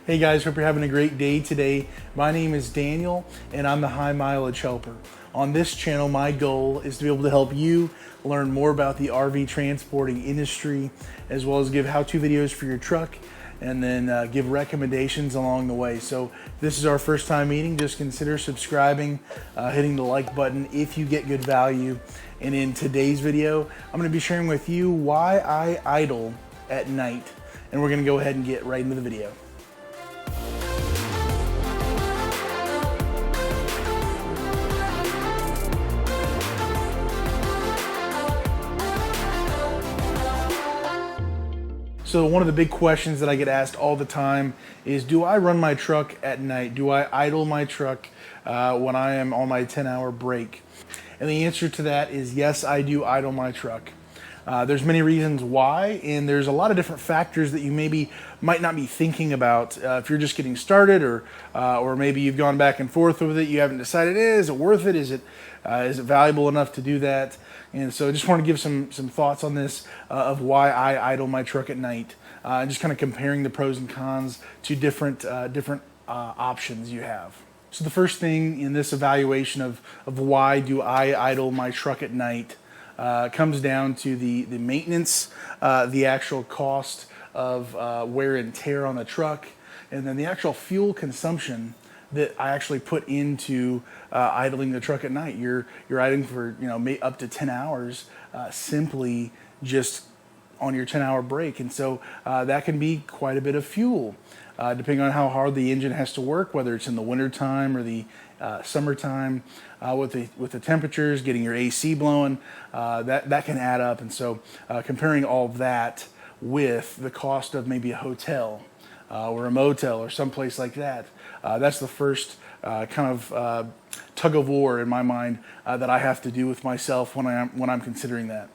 Hey guys, hope you're having a great day today. My name is Daniel and I'm the High Mileage Helper. On this channel, my goal is to be able to help you learn more about the RV transporting industry, as well as give how-to videos for your truck, and then give recommendations along the way. So if this is our first time meeting, just consider subscribing, hitting the like button if you get good value. And in today's video, I'm gonna be sharing with you why I idle at night. And we're gonna go ahead and get right into the video. So one of the big questions that I get asked all the time is, do I run my truck at night? Do I idle my truck when I am on my 10-hour break? And the answer to that is yes, I do idle my truck. There's many reasons why, and there's a lot of different factors that you might not be thinking about if you're just getting started, or maybe you've gone back and forth with it. You haven't decided, is it worth it? Is it valuable enough to do that? And so I just want to give some thoughts on this of why I idle my truck at night, and just kind of comparing the pros and cons to different options you have. So the first thing in this evaluation of why do I idle my truck at night comes down to the maintenance, the actual cost of wear and tear on the truck, and then the actual fuel consumption that I actually put into idling the truck at night. You're idling for up to 10 hours simply just on your 10-hour break, and so that can be quite a bit of fuel, depending on how hard the engine has to work, whether it's in the winter time or the summertime, with the temperatures, getting your AC blowing, that can add up. And so comparing all of that with the cost of maybe a hotel or a motel or someplace like that, that's the first kind of tug of war in my mind that I have to do with myself when I'm considering that.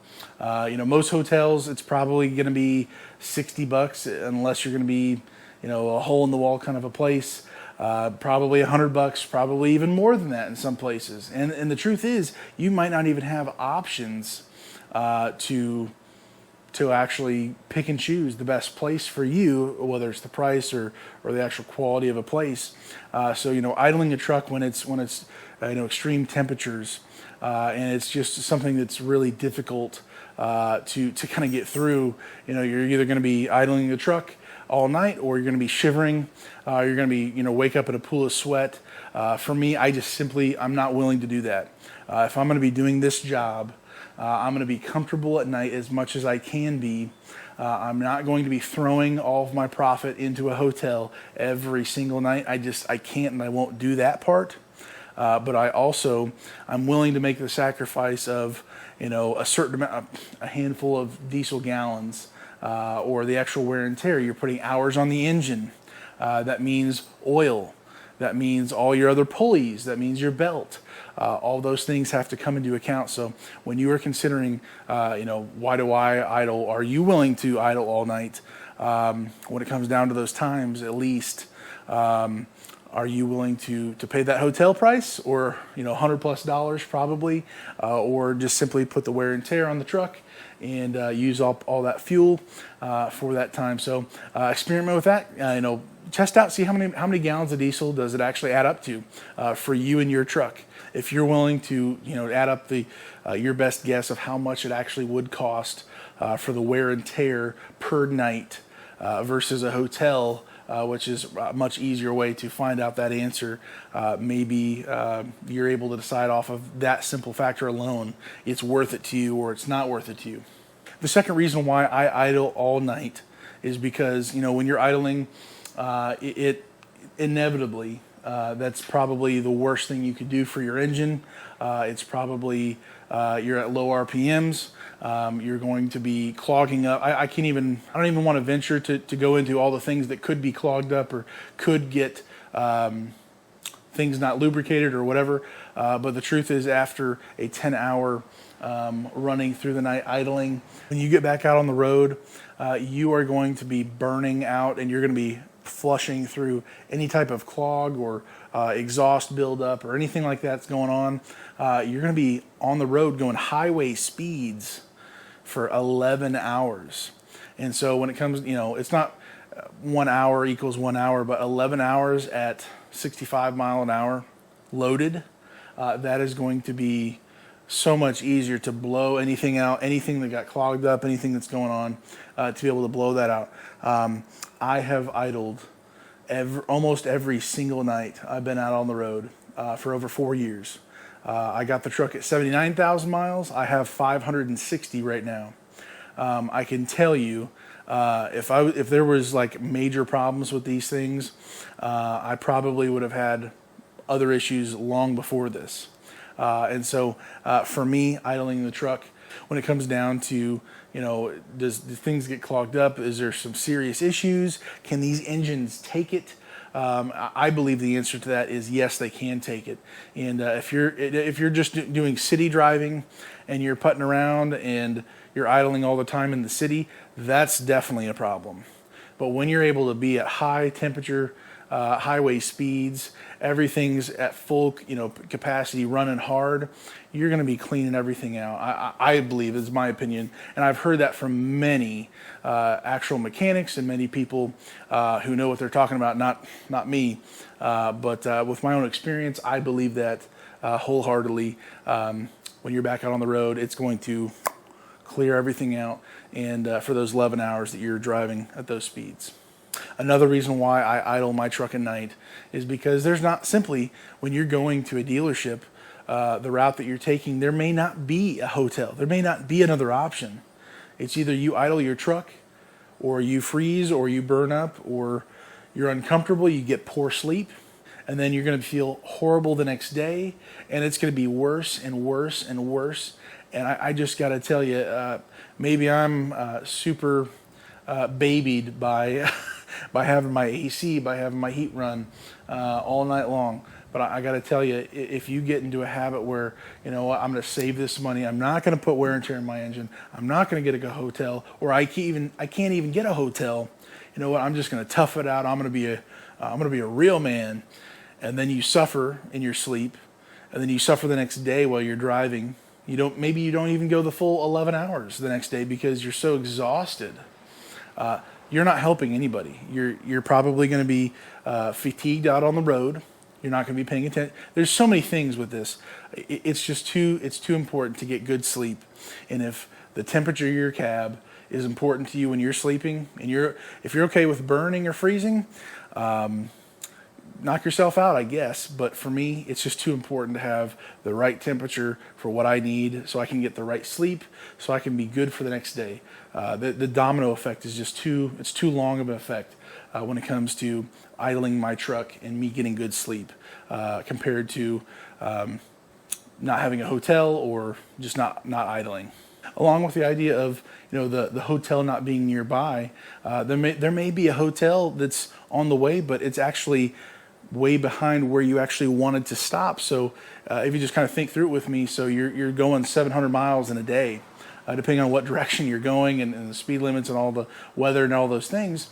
Most hotels, it's probably going to be $60 unless you're going to be a hole in the wall kind of a place. Probably $100, probably even more than that in some places. And the truth is, you might not even have options to actually pick and choose the best place for you, whether it's the price or the actual quality of a place. So idling a truck when it's extreme temperatures, and it's just something that's really difficult to kind of get through. You're either going to be idling the truck all night, or you're going to be shivering. You're going to be wake up in a pool of sweat. For me, I'm not willing to do that. If I'm going to be doing this job, I'm going to be comfortable at night as much as I can be. I'm not going to be throwing all of my profit into a hotel every single night. I can't, and I won't do that part. But I'm willing to make the sacrifice of a certain amount, a handful of diesel gallons, or the actual wear and tear. You're putting hours on the engine. That means oil. That means all your other pulleys. That means your belt. All those things have to come into account. So when you are considering, why do I idle? Are you willing to idle all night? When it comes down to those times, at least, are you willing to pay that hotel price, or $100+ probably, or just simply put the wear and tear on the truck and use up all that fuel for that time? So experiment with that. Test out, see how many gallons of diesel does it actually add up to for you and your truck. If you're willing to add up your best guess of how much it actually would cost for the wear and tear per night versus a hotel, which is a much easier way to find out that answer. Maybe you're able to decide off of that simple factor alone, it's worth it to you or it's not worth it to you. The second reason why I idle all night is because when you're idling, it inevitably, that's probably the worst thing you could do for your engine. It's probably you're at low RPMs. You're going to be clogging up. I don't even want to venture to go into all the things that could be clogged up or could get things not lubricated or whatever. But the truth is, after a 10-hour running through the night idling, when you get back out on the road, you are going to be burning out, and you're going to be flushing through any type of clog or exhaust buildup or anything like that's going on. You're going to be on the road going highway speeds for 11 hours. And so when it comes, it's not 1 hour equals 1 hour, but 11 hours at 65 mile an hour loaded, that is going to be so much easier to blow anything out, anything that got clogged up, anything that's going on, to be able to blow that out. I have idled almost every single night I've been out on the road for over 4 years. I got the truck at 79,000 miles. I have 560 right now. I can tell you, if there was like major problems with these things, I probably would have had other issues long before this. And so for me, idling the truck, when it comes down to, do things get clogged up? Is there some serious issues? Can these engines take it? I believe the answer to that is yes, they can take it. And if you're just doing city driving and you're putting around and you're idling all the time in the city, that's definitely a problem. But when you're able to be at high temperature, highway speeds, everything's at full capacity, running hard, you're going to be cleaning everything out. I believe, is my opinion, and I've heard that from many actual mechanics and many people who know what they're talking about. Not me, but with my own experience, I believe that wholeheartedly. When you're back out on the road, it's going to clear everything out, and for those 11 hours that you're driving at those speeds. Another reason why I idle my truck at night is because there's not simply, when you're going to a dealership, the route that you're taking, there may not be a hotel. There may not be another option. It's either you idle your truck, or you freeze, or you burn up, or you're uncomfortable, you get poor sleep, and then you're going to feel horrible the next day, and it's going to be worse and worse and worse. And I just got to tell you, maybe I'm super babied by by having my AC, by having my heat run all night long. But I got to tell you, if you get into a habit where, I'm going to save this money, I'm not going to put wear and tear in my engine, I'm not going to get a hotel, or I can't even get a hotel. You know what? I'm just going to tough it out. I'm going to be a real man. And then you suffer in your sleep, and then you suffer the next day while you're driving. Maybe you don't even go the full 11 hours the next day because you're so exhausted. You're not helping anybody. You're probably going to be fatigued out on the road. You're not going to be paying attention. There's so many things with this. It's too important to get good sleep. And if the temperature of your cab is important to you when you're sleeping, and if you're okay with burning or freezing, knock yourself out, I guess. But for me, it's just too important to have the right temperature for what I need, so I can get the right sleep, so I can be good for the next day. The domino effect is just too long of an effect when it comes to idling my truck and me getting good sleep, compared to not having a hotel or just not idling. Along with the idea of the hotel not being nearby, there may be a hotel that's on the way, but it's actually way behind where you actually wanted to stop. So if you just kind of think through it with me, so you're going 700 miles in a day, depending on what direction you're going, and the speed limits and all the weather and all those things.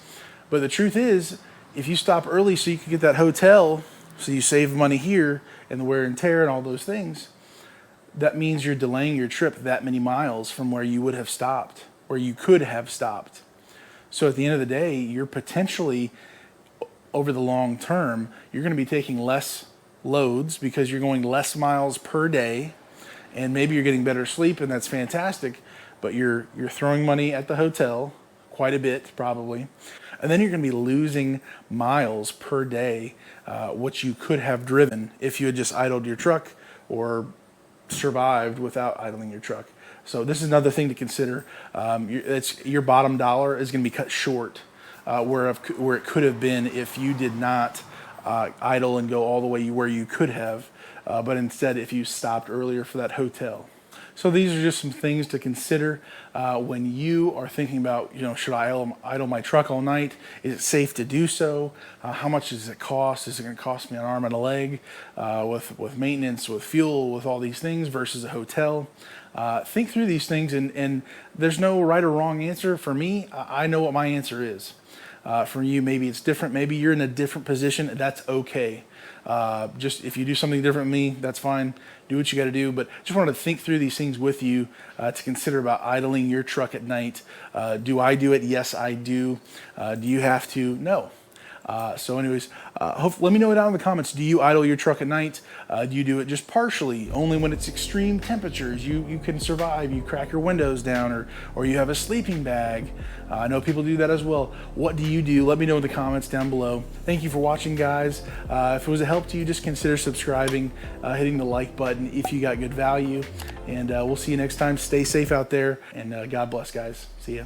But the truth is, if you stop early so you can get that hotel, so you save money here and the wear and tear and all those things, that means you're delaying your trip that many miles from where you would have stopped, where you could have stopped. So at the end of the day, you're potentially, over the long term, you're going to be taking less loads because you're going less miles per day, and maybe you're getting better sleep, and that's fantastic, but you're throwing money at the hotel, quite a bit probably, and then you're going to be losing miles per day, what you could have driven if you had just idled your truck or survived without idling your truck. So this is another thing to consider. Your bottom dollar is going to be cut short, where it could have been if you did not idle and go all the way where you could have, but instead if you stopped earlier for that hotel. So these are just some things to consider when you are thinking about, should I idle my truck all night? Is it safe to do so? How much does it cost? Is it going to cost me an arm and a leg with maintenance, with fuel, with all these things versus a hotel? Think through these things, and there's no right or wrong answer. For me, I know what my answer is. For you, maybe it's different. Maybe you're in a different position. That's okay. Just if you do something different than me, that's fine. Do what you got to do. But just wanted to think through these things with you to consider about idling your truck at night. Do I do it? Yes, I do. Do you have to? No. So anyways, let me know down in the comments. Do you idle your truck at night? Do you do it just partially, only when it's extreme temperatures? You can survive. You crack your windows down, or you have a sleeping bag. I know people do that as well. What do you do? Let me know in the comments down below. Thank you for watching, guys. If it was a help to you, just consider subscribing, hitting the like button if you got good value. And we'll see you next time. Stay safe out there, and God bless, guys. See ya.